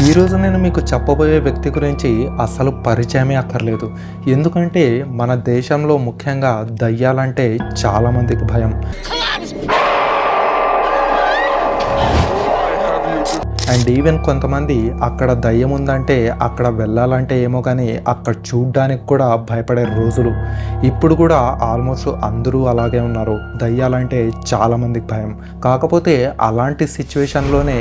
ఈరోజు నేను మీకు చెప్పబోయే వ్యక్తి గురించి అసలు పరిచయమే అక్కర్లేదు. ఎందుకంటే మన దేశంలో ముఖ్యంగా దయ్యాలంటే చాలామందికి భయం. అండ్ ఈవెన్ కొంతమంది అక్కడ దయ్యం ఉందంటే అక్కడ వెళ్ళాలంటే ఏమో కానీ అక్కడ చూడ్డానికి కూడా భయపడే రోజులు ఇప్పుడు కూడా ఆల్మోస్ట్ అందరూ అలాగే ఉన్నారు. దయ్యాలంటే చాలామందికి భయం. కాకపోతే అలాంటి సిచ్యువేషన్లోనే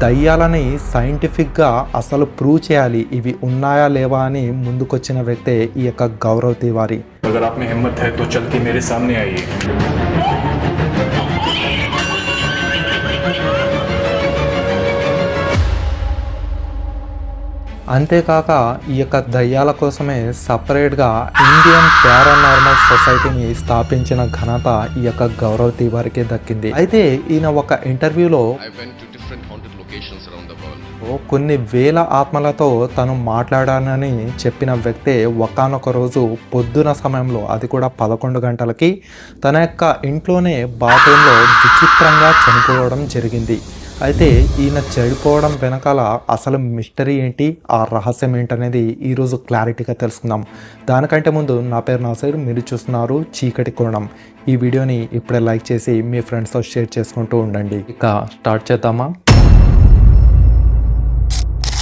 దయ్యాలని సైంటిఫిక్గా అసలు ప్రూవ్ చేయాలి, ఇవి ఉన్నాయా లేవా అని ముందుకొచ్చిన వ్యక్తే ఈ యొక్క గౌరవ్ తివారీ. अगर आप में हिम्मत है तो चल के मेरे सामने आइए. అంతేకాక ఈ యొక్క దయ్యాల కోసమే సపరేట్గా ఇండియన్ పారానార్మల్ సొసైటీని స్థాపించిన ఘనత ఈ యొక్క గౌరవ్ తివారీకి దక్కింది. అయితే ఈయన ఒక ఇంటర్వ్యూలో కొన్ని వేల ఆత్మలతో తను మాట్లాడానని చెప్పిన వ్యక్తే ఒకానొక రోజు పొద్దున సమయంలో, అది కూడా 11 గంటలకి తన యొక్క ఇంట్లోనే బాత్రూంలో విచిత్రంగా చనిపోవడం జరిగింది. అయితే ఈయన చెడిపోవడం వెనకాల అసలు మిస్టరీ ఏంటి, ఆ రహస్యం ఏంటనేది ఈరోజు క్లారిటీగా తెలుసుకుందాం. దానికంటే ముందు నా పేరు నాసీర్, మీరు చూస్తున్నారు చీకటి కోణం. ఈ వీడియోని ఇప్పుడే లైక్ చేసి మీ ఫ్రెండ్స్తో షేర్ చేసుకుంటూ ఉండండి. ఇక స్టార్ట్ చేద్దామా?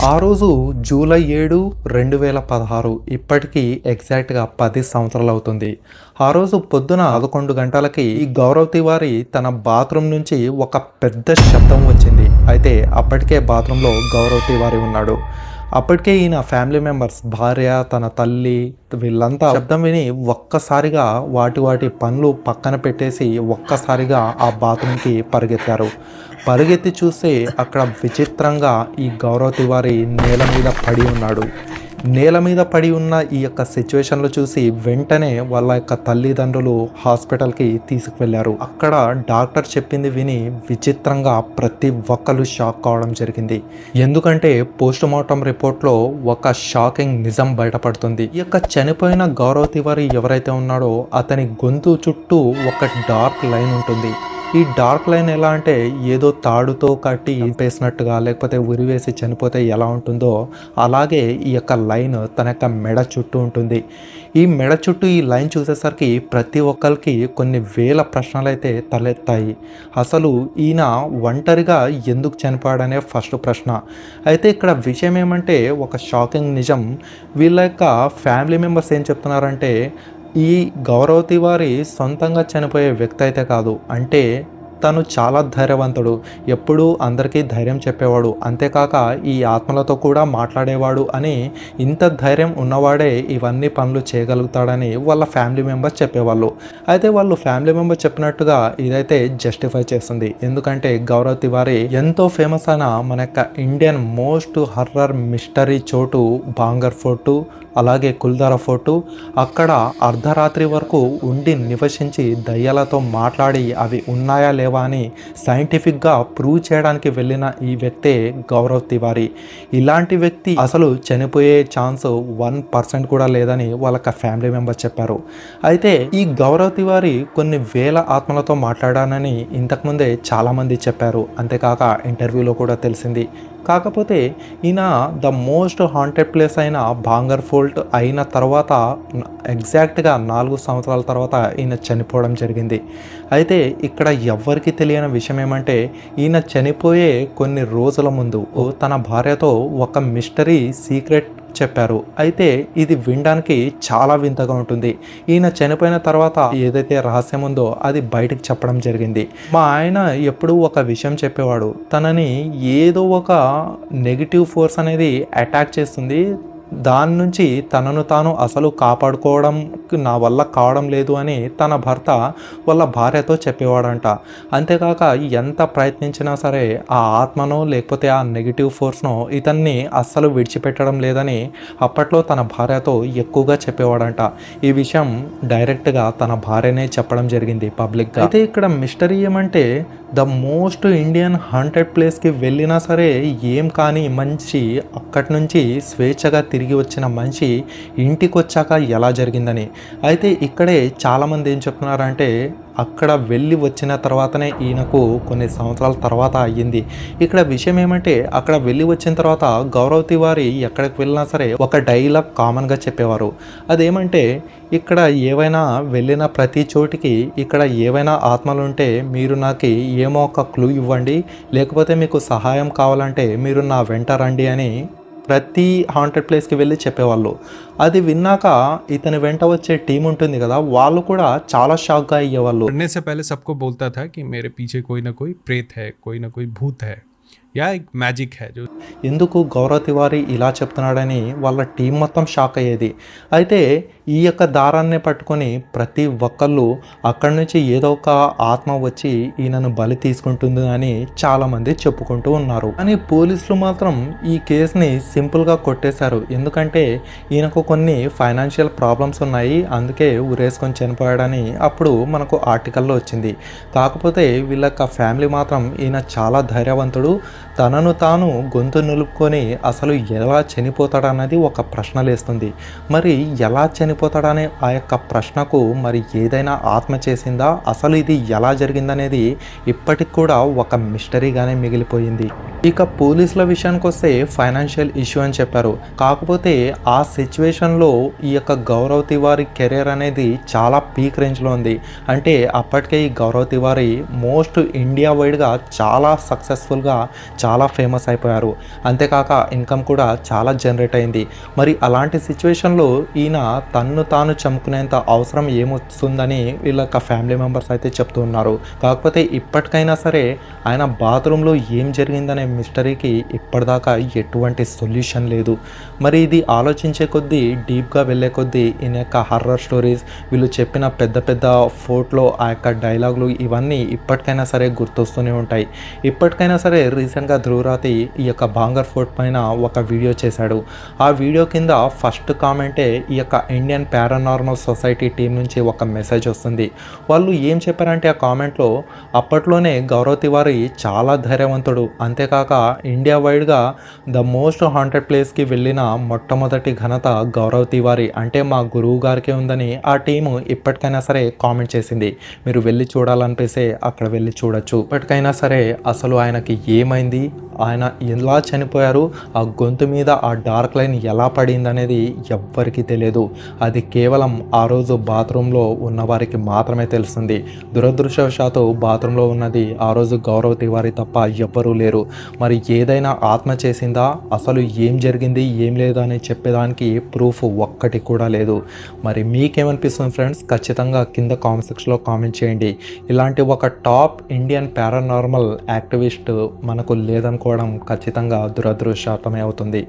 ఆ రోజు జూలై 7, 2016, ఇప్పటికీ ఎగ్జాక్ట్గా 10 సంవత్సరాలు అవుతుంది. ఆ రోజు పొద్దున 11 గంటలకి ఈ గౌరవ్ తివారీ తన బాత్రూమ్ నుంచి ఒక పెద్ద శబ్దం వచ్చింది. అయితే అప్పటికే బాత్రూంలో గౌరవ్ తివారీ ఉన్నాడు. అప్పటికే ఈయన ఫ్యామిలీ మెంబర్స్, భార్య, తన తల్లి, వీళ్ళంతా శబ్దం విని ఒక్కసారిగా వాటి పనులు పక్కన పెట్టేసి ఒక్కసారిగా ఆ బాత్రూమ్కి పరిగెత్తారు. పరిగెత్తి చూస్తే అక్కడ విచిత్రంగా ఈ గౌరవ్ తివారీ నేల మీద పడి ఉన్నాడు. నేల మీద పడి ఉన్న ఈ యొక్క సిచ్యువేషన్లో చూసి వెంటనే వాళ్ళ యొక్క తల్లిదండ్రులు హాస్పిటల్కి తీసుకువెళ్ళారు. అక్కడ డాక్టర్ చెప్పింది విని విచిత్రంగా ప్రతి ఒక్కరు షాక్ కావడం జరిగింది. ఎందుకంటే పోస్ట్ మార్టం రిపోర్ట్లో ఒక షాకింగ్ నిజం బయటపడుతుంది. ఈ యొక్క చనిపోయిన గౌరవ్ తివారీ ఎవరైతే ఉన్నాడో అతని గొంతు చుట్టూ ఒక డార్క్ లైన్ ఉంటుంది. ఈ డార్క్ లైన్ ఎలా అంటే ఏదో తాడుతో కట్టి ఇంపేసినట్టుగా, లేకపోతే ఉరివేసి చనిపోతే ఎలా ఉంటుందో అలాగే ఈ యొక్క లైన్ తన యొక్క మెడ చుట్టూ ఉంటుంది. ఈ మెడ చుట్టూ ఈ లైన్ చూసేసరికి ప్రతి ఒక్కరికి కొన్ని వేల ప్రశ్నలు అయితే తలెత్తాయి. అసలు ఈయన ఒంటరిగా ఎందుకు చనిపోయాడనే ఫస్ట్ ప్రశ్న. అయితే ఇక్కడ విషయం ఏమంటే, ఒక షాకింగ్ నిజం, వీళ్ళ యొక్క ఫ్యామిలీ మెంబర్స్ ఏం చెప్తున్నారంటే ఈ గౌరవ్ తివారీ సొంతంగా చనిపోయే వ్యక్తి అయితే కాదు, అంటే తను చాలా ధైర్యవంతుడు, ఎప్పుడూ అందరికీ ధైర్యం చెప్పేవాడు, అంతేకాక ఈ ఆత్మలతో కూడా మాట్లాడేవాడు అని, ఇంత ధైర్యం ఉన్నవాడే ఇవన్నీ పనులు చేయగలుగుతాడని వాళ్ళ ఫ్యామిలీ మెంబర్స్ చెప్పేవాళ్ళు. అయితే వాళ్ళు ఫ్యామిలీ మెంబర్స్ చెప్పినట్టుగా ఇదైతే జస్టిఫై చేస్తుంది. ఎందుకంటే గౌరవ్ తివారీ ఎంతో ఫేమస్ అయిన మన యొక్క ఇండియన్ మోస్ట్ హర్రర్ మిస్టరీ చోటు భాంగర్ ఫోర్టు, అలాగే కుల్ధారా ఫోర్టు, అక్కడ అర్ధరాత్రి వరకు ఉండి నివసించి దయ్యాలతో మాట్లాడి అవి ఉన్నాయా లేవా అని సైంటిఫిక్గా ప్రూవ్ చేయడానికి వెళ్ళిన ఈ వ్యక్తే గౌరవ్ తివారీ. ఇలాంటి వ్యక్తి అసలు చనిపోయే ఛాన్స్ 1% కూడా లేదని వాళ్ళ ఫ్యామిలీ మెంబర్స్ చెప్పారు. అయితే ఈ గౌరవ్ తివారీ కొన్ని వేల ఆత్మలతో మాట్లాడానని ఇంతకుముందే చాలామంది చెప్పారు, అంతేకాక ఇంటర్వ్యూలో కూడా తెలిసింది. కాకపోతే ఈయన ద మోస్ట్ హాంటెడ్ ప్లేస్ అయిన భాంగర్ ఫోర్ట్ అయిన తర్వాత ఎగ్జాక్ట్గా 4 సంవత్సరాల తర్వాత ఈయన చనిపోవడం జరిగింది. అయితే ఇక్కడ ఎవ్వరికీ తెలియని విషయం ఏమంటే, ఈయన చనిపోయే కొన్ని రోజుల ముందు తన భార్యతో ఒక మిస్టరీ సీక్రెట్ చెప్పారు. అయితే ఇది వినడానికి చాలా వింతగా ఉంటుంది. ఈయన చనిపోయిన తర్వాత ఏదైతే రహస్యం ఉందో అది బయటకు చెప్పడం జరిగింది. మా ఆయన ఎప్పుడూ ఒక విషయం చెప్పేవాడు, తనని ఏదో ఒక నెగిటివ్ ఫోర్స్ అనేది అటాక్ చేస్తుంది, దాని నుంచి తనను తాను అసలు కాపాడుకోవడం నా వల్ల కావడం లేదు అని తన భర్త వాళ్ళ భార్యతో చెప్పేవాడంట. అంతేకాక ఎంత ప్రయత్నించినా సరే ఆ ఆత్మనో లేకపోతే ఆ నెగిటివ్ ఫోర్స్నో ఇతన్ని అస్సలు విడిచిపెట్టడం లేదని అప్పట్లో తన భార్యతో ఎక్కువగా చెప్పేవాడంట. ఈ విషయం డైరెక్ట్గా తన భార్యనే చెప్పడం జరిగింది పబ్లిక్గా. అయితే ఇక్కడ మిస్టరీ ఏమంటే, ద మోస్ట్ ఇండియన్ హాంటెడ్ ప్లేస్కి వెళ్ళినా సరే ఏం కానీ మనిషి అక్కడి నుంచి స్వేచ్ఛగా తిరిగి వచ్చిన మనిషి ఇంటికి వచ్చాక ఎలా జరిగిందని. అయితే ఇక్కడే చాలామంది ఏం చెప్తున్నారంటే, అక్కడ వెళ్ళి వచ్చిన తర్వాతనే ఈయనకు కొన్ని సంవత్సరాల తర్వాత అయ్యింది. ఇక్కడ విషయం ఏమంటే అక్కడ వెళ్ళి వచ్చిన తర్వాత గౌరవ్ తివారీ ఎక్కడికి వెళ్ళినా సరే ఒక డైలాగ్ కామన్గా చెప్పేవారు. అదేమంటే ఇక్కడ ఏవైనా వెళ్ళిన ప్రతి చోటికి ఇక్కడ ఏవైనా ఆత్మలుంటే మీరు నాకు ఏమో ఒక క్లూ ఇవ్వండి, లేకపోతే మీకు సహాయం కావాలంటే మీరు నా వెంట రండి అని ప్రతి హాంటెడ్ ప్లేస్కి వెళ్ళి చెప్పేవాళ్ళు. అది విన్నాక ఇతని వెంట వచ్చే టీం ఉంటుంది కదా, వాళ్ళు కూడా చాలా షాక్గా అయ్యేవాళ్ళు. मरने से पहले सबको बोलता था कि मेरे पीछे कोई ना कोई प्रेत है, कोई ना कोई भूत है या एक मैजिक है जो ఎందుకు గౌరవ్ తివారీ ఇలా చెప్తున్నాడని వాళ్ళ టీం మొత్తం షాక్ అయ్యేది. అయితే ఈ యొక్క దారాన్ని పట్టుకొని ప్రతి ఒక్కళ్ళు అక్కడి నుంచి ఏదో ఒక ఆత్మ వచ్చి ఈయనను బలి తీసుకుంటుంది అని చాలామంది చెప్పుకుంటూ ఉన్నారు. కానీ పోలీసులు మాత్రం ఈ కేసుని సింపుల్గా కొట్టేశారు. ఎందుకంటే ఈయనకు కొన్ని ఫైనాన్షియల్ ప్రాబ్లమ్స్ ఉన్నాయి, అందుకే ఉరేసుకొని చనిపోయాడని అప్పుడు మనకు ఆర్టికల్లో వచ్చింది. కాకపోతే వీళ్ళ యొక్క ఫ్యామిలీ మాత్రం ఈయన చాలా ధైర్యవంతుడు, తనను తాను గొంతు నిలుపుకొని అసలు ఎలా చనిపోతాడన్నది ఒక ప్రశ్న లేస్తుంది. మరి ఎలా చనిపోతాడనే ఆ యొక్క ప్రశ్నకు మరి ఏదైనా ఆత్మ చేసిందా, అసలు ఇది ఎలా జరిగిందనేది ఇప్పటికి కూడా ఒక మిస్టరీగానే మిగిలిపోయింది. ఇక పోలీసుల విషయానికి వస్తే ఫైనాన్షియల్ ఇష్యూ అని చెప్పారు. కాకపోతే ఆ సిచ్యువేషన్లో ఈ యొక్క గౌరవ్ తివారీ కెరీర్ అనేది చాలా పీక్ రేంజ్లో ఉంది. అంటే అప్పటికే ఈ గౌరవ్ తివారీ మోస్ట్ ఇండియా వైడ్గా చాలా సక్సెస్ఫుల్గా చాలా ఫేమస్ అయిపోయారు. అంతేకాక ఇన్కమ్ కూడా చాలా జనరేట్ అయింది. మరి అలాంటి సిచ్యువేషన్లో ఈయన తన్ను తాను చంపుకునేంత అవసరం ఏమొస్తుందని వీళ్ళ యొక్క ఫ్యామిలీ మెంబర్స్ అయితే చెప్తూ ఉన్నారు. కాకపోతే ఇప్పటికైనా సరే ఆయన బాత్రూంలో ఏం జరిగిందనే మిస్టరీకి ఇప్పటిదాకా ఎటువంటి సొల్యూషన్ లేదు. మరి ఇది ఆలోచించే కొద్దీ డీప్గా వెళ్ళే కొద్దీ ఈయన యొక్క హర్రర్ స్టోరీస్, వీళ్ళు చెప్పిన పెద్ద పెద్ద ఫోర్ట్లో ఆ యొక్క డైలాగులు ఇవన్నీ ఇప్పటికైనా సరే గుర్తొస్తూనే ఉంటాయి. ఇప్పటికైనా సరే రీసెంట్గా ధ్రువరాతి ఈ యొక్క భాంగర్ ఫోర్ట్ పైన ఒక వీడియో చేశాడు. ఆ వీడియో కింద ఫస్ట్ కామెంటే ఈ యొక్క ఇండియన్ పారానార్మల్ సొసైటీ టీం నుంచి ఒక మెసేజ్ వస్తుంది. వాళ్ళు ఏం చెప్పారంటే ఆ కామెంట్లో, అప్పట్లోనే గౌరవ్ తివారీ చాలా ధైర్యవంతుడు, అంతేకాక ఇండియా వైడ్గా ద మోస్ట్ హాంటెడ్ ప్లేస్కి వెళ్ళిన మొట్టమొదటి ఘనత గౌరవ్ తివారీ అంటే మా గురువు గారికే ఉందని ఆ టీము ఇప్పటికైనా సరే కామెంట్ చేసింది. మీరు వెళ్ళి చూడాలనిపిస్తే అక్కడ వెళ్ళి చూడొచ్చు. ఇప్పటికైనా సరే అసలు ఆయనకి ఏమైంది, ఆయన ఎలా చనిపోయారు, ఆ గొంతు మీద ఆ డార్క్ లైన్ ఎలా పడింది అనేది ఎవ్వరికీ తెలియదు. అది కేవలం ఆ రోజు బాత్రూంలో ఉన్నవారికి మాత్రమే తెలుస్తుంది. దురదృష్టవశాత్తు బాత్రూంలో ఉన్నది ఆ రోజు గౌరవ్ తివారీ తప్ప ఎవ్వరూ లేరు. మరి ఏదైనా ఆత్మ చేసిందా, అసలు ఏం జరిగింది ఏం లేదు అని చెప్పేదానికి ప్రూఫ్ ఒక్కటి కూడా లేదు. మరి మీకేమనిపిస్తుంది ఫ్రెండ్స్? ఖచ్చితంగా కింద కామెంట్ సెక్షన్లో కామెంట్ చేయండి. ఇలాంటి ఒక టాప్ ఇండియన్ పారానార్మల్ యాక్టివిస్ట్ మనకు లేదనుకోవడం ఖచ్చితంగా దురదృష్టమే అవుతుంది.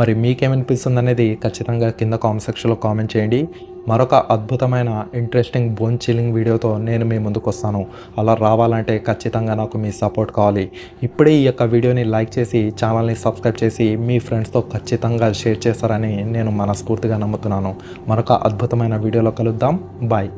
మరి మీకేమనిపిస్తుంది అనేది ఖచ్చితంగా కింద కామెంట్ సెక్షన్లో కామెంట్ చేయండి. మరొక అద్భుతమైన ఇంట్రెస్టింగ్ బోన్ చిల్లింగ్ వీడియోతో నేను మీ ముందుకు వస్తాను. అలా రావాలంటే ఖచ్చితంగా నాకు మీ సపోర్ట్ కావాలి. ఇప్పుడే ఈ యొక్క వీడియోని లైక్ చేసి ఛానల్ని సబ్స్క్రైబ్ చేసి మీ ఫ్రెండ్స్తో ఖచ్చితంగా షేర్ చేస్తారని నేను మనస్ఫూర్తిగా నమ్ముతున్నాను. మరొక అద్భుతమైన వీడియోలో కలుద్దాం. బాయ్.